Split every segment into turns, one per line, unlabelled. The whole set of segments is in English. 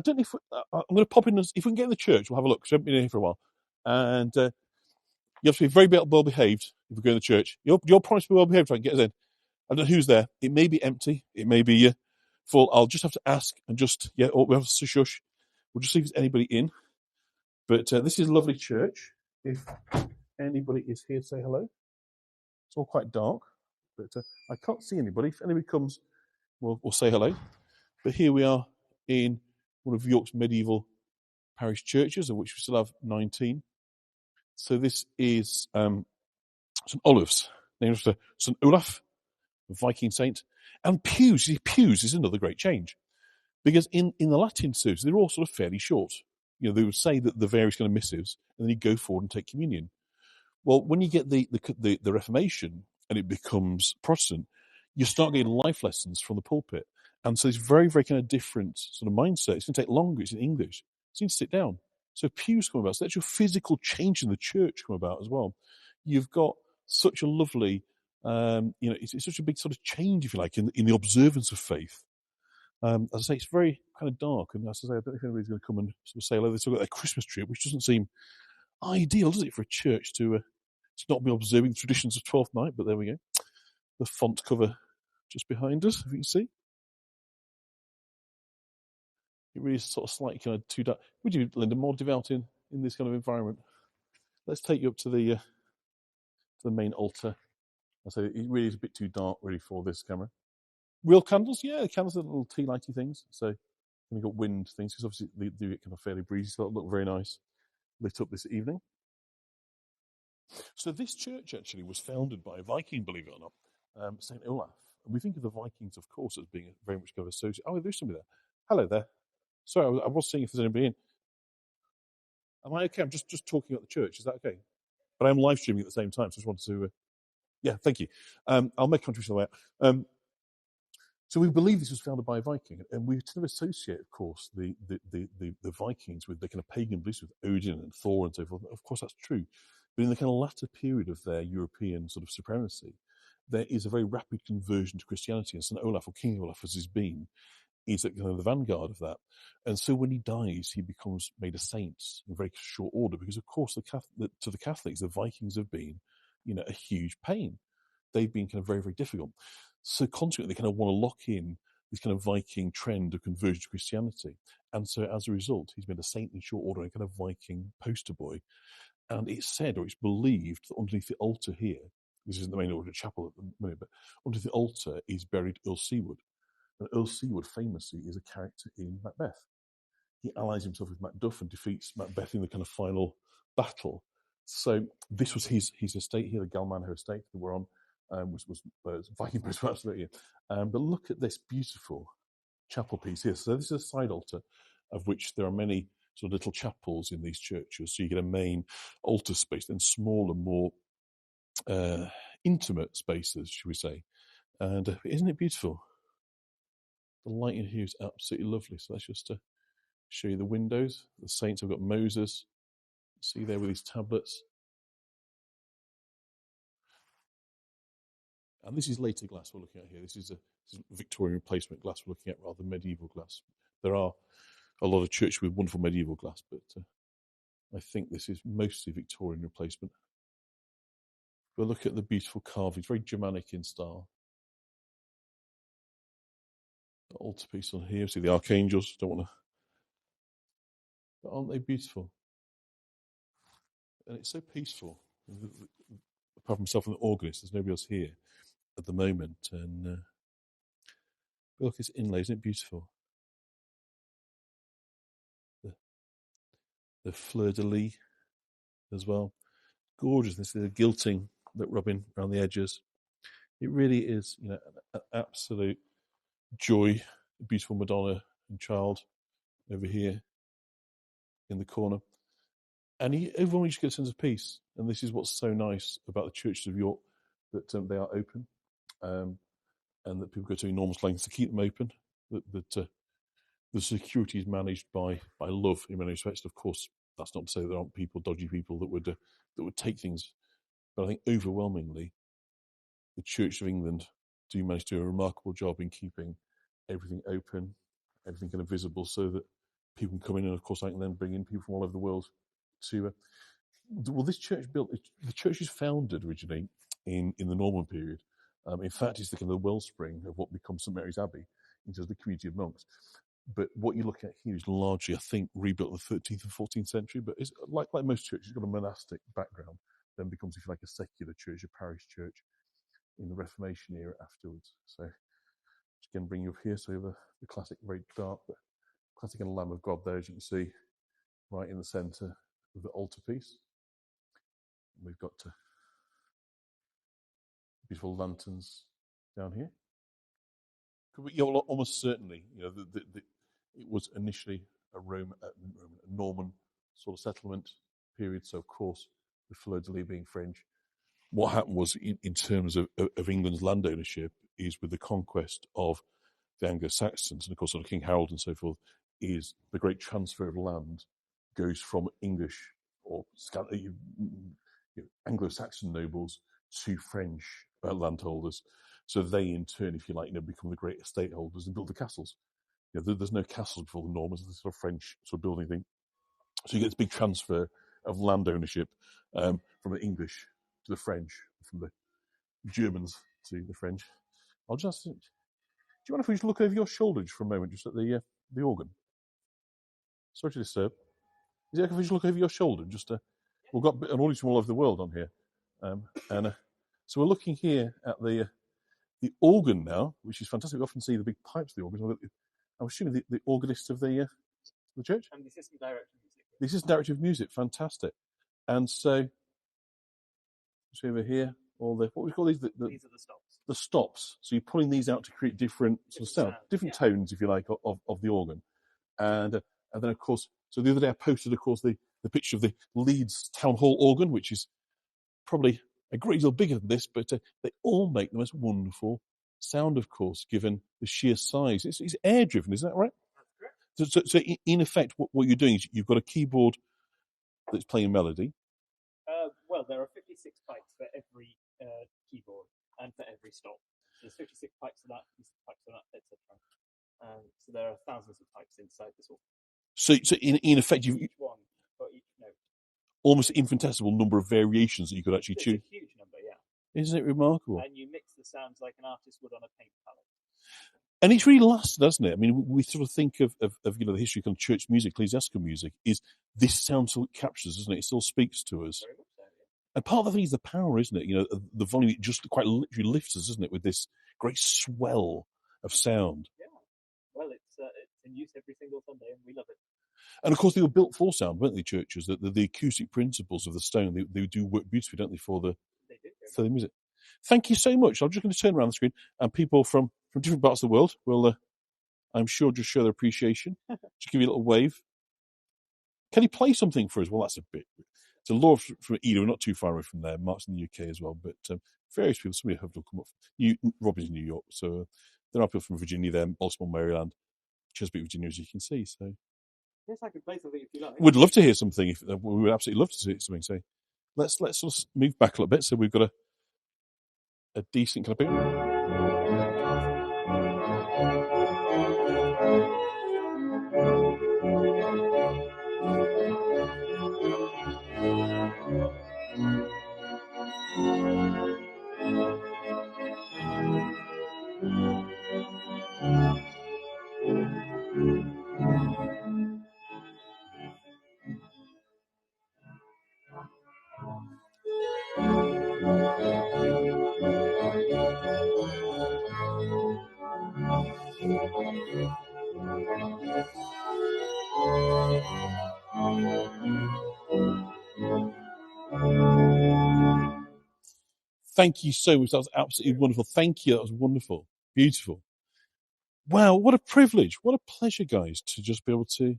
don't know if I'm going to pop in. If we can get in the church, we'll have a look, because we haven't been in here for a while. And you have to be very well behaved if we go in the church. You're promised to be well behaved if I can get us in. I don't know who's there. It may be empty. It may be full. I'll just have to ask and just, we have to shush. We'll just see if there's anybody in. But this is a lovely church. If anybody is here, say hello. It's all quite dark, but I can't see anybody. If anybody comes, we'll say hello. But here we are in one of York's medieval parish churches, of which we still have 19. So this is St. Olave's, named after St. Olave, a Viking saint. And pews. Pews is another great change. Because in the Latin service, they're all sort of fairly short. They would say that the various kind of missives, and then you go forward and take communion. Well, when you get the Reformation and it becomes Protestant, you start getting life lessons from the pulpit. And so it's very, very kind of different sort of mindset. It's going to take longer. It's in English. So you need to sit down. So pews come about. So that's your physical change in the church come about as well. You've got such a lovely, it's such a big sort of change, if you like, in the observance of faith. As I say, it's very kind of dark. And as I say, I don't know if anybody's going to come and sort of say hello. They've still got their Christmas tree, which doesn't seem ideal, does it, for a church to not be observing the traditions of Twelfth Night? But there we go. The font cover just behind us, if you can see. It really is sort of slightly kind of too dark. Would you, Linda, more devout in this kind of environment? Let's take you up to the main altar. I say it really is a bit too dark, really, for this camera. Real candles, yeah, the candles are little tea lighty things. So we've got wind things, because obviously they do get kind of fairly breezy, so that'll look very nice lit up this evening. So this church actually was founded by a Viking, believe it or not, St. Olaf. And we think of the Vikings, of course, as being very much kind of associated. Oh, there's somebody there. Hello there. Sorry, I was seeing if there's anybody in. Am I okay? I'm just talking at the church. Is that okay? But I'm live streaming at the same time, so I just wanted to... yeah, thank you. I'll make contribution on the way out. So we believe this was founded by a Viking, and we tend to associate, of course, the Vikings with the kind of pagan beliefs with Odin and Thor and so forth. Of course, that's true. But in the kind of latter period of their European sort of supremacy, there is a very rapid conversion to Christianity, and St. Olaf, or King Olaf as he's been, is at kind of the vanguard of that. And so when he dies, he becomes made a saint in very short order, because, of course, to the Catholics, the Vikings have been, a huge pain. They've been kind of very, very difficult. So consequently, they kind of want to lock in this kind of Viking trend of conversion to Christianity. And so as a result, he's made a saint in short order, and kind of Viking poster boy. And it's said, or it's believed, that underneath the altar here, this isn't the main order chapel at the moment, but underneath the altar is buried Earl Seawood. And Earl Seawood famously is a character in Macbeth. He allies himself with Macduff and defeats Macbeth in the kind of final battle. So this was his estate here, the Galmanho estate that we're on. Was Viking post absolutely. But look at this beautiful chapel piece here. So this is a side altar, of which there are many sort of little chapels in these churches. So you get a main altar space, then smaller, more intimate spaces, should we say? And isn't it beautiful? The lighting here is absolutely lovely. So let's just show you the windows. The saints have got Moses. See there with his tablets. And this is later glass we're looking at here. This is a Victorian replacement glass we're looking at, rather than medieval glass. There are a lot of churches with wonderful medieval glass, but I think this is mostly Victorian replacement. But look at the beautiful carving. It's very Germanic in style. The altarpiece on here. See the archangels. Don't want to... But aren't they beautiful? And it's so peaceful. Apart from myself and the organist, there's nobody else here at the moment. And look, it's inlaid. Isn't it beautiful? The fleur-de-lis as well. Gorgeous. This is the gilting that rubbing around the edges. It really is, an absolute joy. A beautiful Madonna and Child over here in the corner. And everyone just gets a sense of peace. And this is what's so nice about the churches of York, that they are open, and that people go to enormous lengths to keep them open. That the security is managed by love in many respects. Of course, that's not to say that there aren't dodgy people that would take things. But I think overwhelmingly, the Church of England do manage to do a remarkable job in keeping everything open, everything kind of visible, so that people can come in, and of course I can then bring in people from all over the world to. Well, this church the church is founded originally in the Norman period. In fact, it's the kind of the wellspring of what becomes St Mary's Abbey in terms of the community of monks. But what you're looking at here is largely, I think, rebuilt in the 13th and 14th century. But it's like most churches, it's got a monastic background, then becomes, if you like, a secular church, a parish church in the Reformation era afterwards. So, just again, bring you up here. So, you have the classic, very dark, but classic and Lamb of God there, as you can see, right in the centre of the altarpiece. We've got beautiful lanterns down here. Yeah, well, almost certainly, it was initially a Norman sort of settlement period. So, of course, the fleur-de-lis being French. What happened was, in terms of England's land ownership, is with the conquest of the Anglo-Saxons, and of course, sort of King Harold and so forth, is the great transfer of land goes from English or Anglo-Saxon nobles to French landholders. So they, in turn, if you like, become the great estate holders and build the castles. There's no castles before the Normans. It's a sort of French sort of building thing. So you get this big transfer of land ownership from the English to the French, from the Germans to the French. I'll just. Do you mind if we just look over your shoulder just for a moment, just at the organ? Sorry to disturb. Is it okay if we just look over your shoulder? We've got an audience from all over the world on here, so we're looking here at the organ now, which is fantastic. We often see the big pipes of the organ. I'm assuming the organist of the church?
And the assistant director of music.
The assistant director of music, fantastic. And so, over here, all the, what we call these?
These are the stops.
The stops. So you're pulling these out to create different sort of sound, different tones, if you like, of the organ. And then, of course, so the other day I posted, of course, the picture of the Leeds Town Hall organ, which is probably a great deal bigger than this, but they all make the most wonderful sound, of course, given the sheer size. It's air-driven, is that right?
That's correct.
So in effect, what you're doing is you've got a keyboard that's playing a melody.
Well, there are 56 pipes for every keyboard and for every stop. There's 56 pipes for that, 56 pipes for that, etc. So there are thousands of pipes inside this organ.
So in effect, you've
each one for each note.
Almost infinitesimal number of variations that you could actually tune.
It's a huge number, yeah.
Isn't it remarkable?
And you mix the sounds like an artist would on a paint palette.
And it's really lasted, hasn't it? I mean, we sort of think of the history of church music, ecclesiastical music, is this sound still captures, doesn't it? It still speaks to us.
Very much so, yeah.
And part of the thing is the power, isn't it? The volume, it just quite literally lifts us, doesn't it, with this great swell of sound.
Yeah. Well, it's in use every single Sunday, and we love it.
And of course, they were built for sound, weren't they, churches? The acoustic principles of the stone, they do work beautifully, don't they, for the music. Thank you so much. I'm just going to turn around the screen, and people from different parts of the world will, I'm sure, just show their appreciation. Just give you a little wave. Can you play something for us? Well, that's a bit. It's a Laura from Eden. We're not too far away from there. Mark's in the UK as well, but various people. Somebody hopefully will come up. Robbie's in New York, so there are people from Virginia there, Baltimore, Maryland, Chesapeake, Virginia, as you can see. So.
Yes, I could play something if you like.
We'd love to hear something. We would absolutely love to hear something. So let's sort of move back a little bit. So we've got a decent kind of. Thank you so much. That was absolutely wonderful. Thank you. That was wonderful. Beautiful. Wow, what a privilege. What a pleasure, guys, to just be able to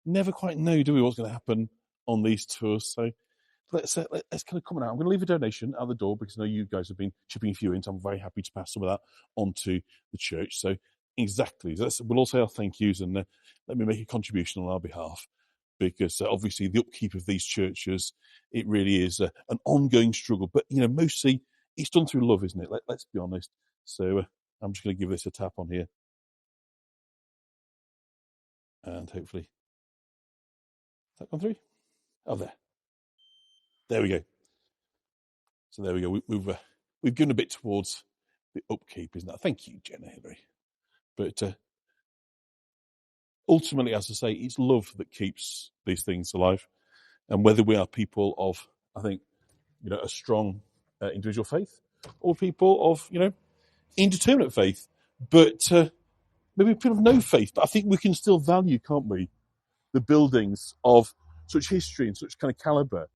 never quite know, do we, what's going to happen on these tours. So let's kind of come out. I'm going to leave a donation out the door because I know you guys have been chipping a few in. So I'm very happy to pass some of that on to the church. So exactly. We'll all say our thank yous and let me make a contribution on our behalf. Because obviously the upkeep of these churches, it really is an ongoing struggle. But, mostly it's done through love, isn't it? Let's be honest. So I'm just going to give this a tap on here. And hopefully, has that gone through? Oh, there we go. So there we go. We've given a bit towards the upkeep, isn't that? Thank you, Jenna Hillary. But ultimately, as I say, it's love that keeps these things alive. And whether we are people of, I think, a strong individual faith, or people of, indeterminate faith, but maybe people of no faith, but I think we can still value, can't we, the buildings of such history and such kind of calibre